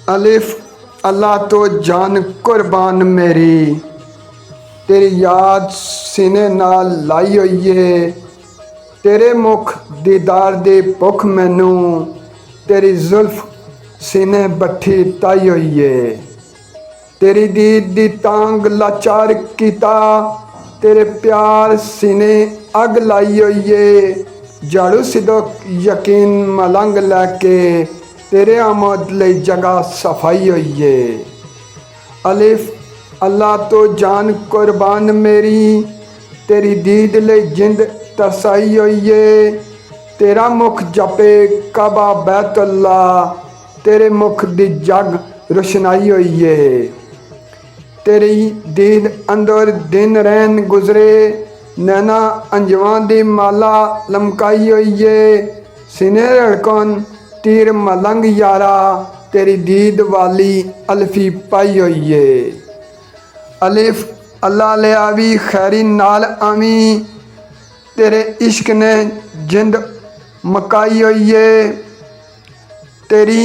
अलिफ अल्लाह तो जान कुर्बान मेरी, तेरी याद सीने नाल लाई होई है। तेरे मुख दीदार दी भुख मैनू, तेरी जुल्फ सीने बठी ताई होई है। तेरी दीद दी तांग लाचार कीता, तेरे प्यार सीने अग लाई होई है। झाड़ू सिदक यकीन मलंग लैके, तेरे आमद लई जगह सफाई होई है। अलिफ अल्लाह तो जान कुर्बान मेरी, तेरी दीद लई जिंद तरसाई होई है। तेरा मुख जपे काबा बैतुल्ला, तेरे मुख दी जग रोशनाई होई है। तेरी दीद अंदर दिन रैन गुजरे, नैना अंजवां दी माला लमकाई होई है। सीने धड़कन तीर मलंग यारा, तेरी दीद वाली अल्फी पाई होई है। अलिफ अल्लाह ले आवी खैरी नाल आवी, तेरे इश्क ने जिंद मकाई होई है। तेरी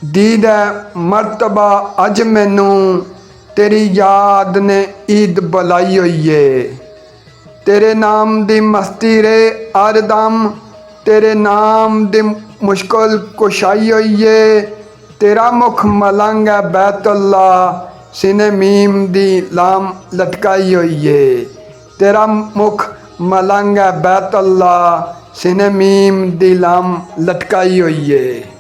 दीद है मरतबा अज मैनू, तेरी याद ने ईद बुलाई होई है। तेरे नाम दी मस्ती रे हर दम, तेरे नाम दी मुश्किल कुशाई होई है। तेरा मुख मलंग है बैतुल्ला, सीने मीम दी लाम लटकाई होई है। तेरा मुख मलंग है बैतुल्ला, सीने मीम दी लाम लटकाई होई है।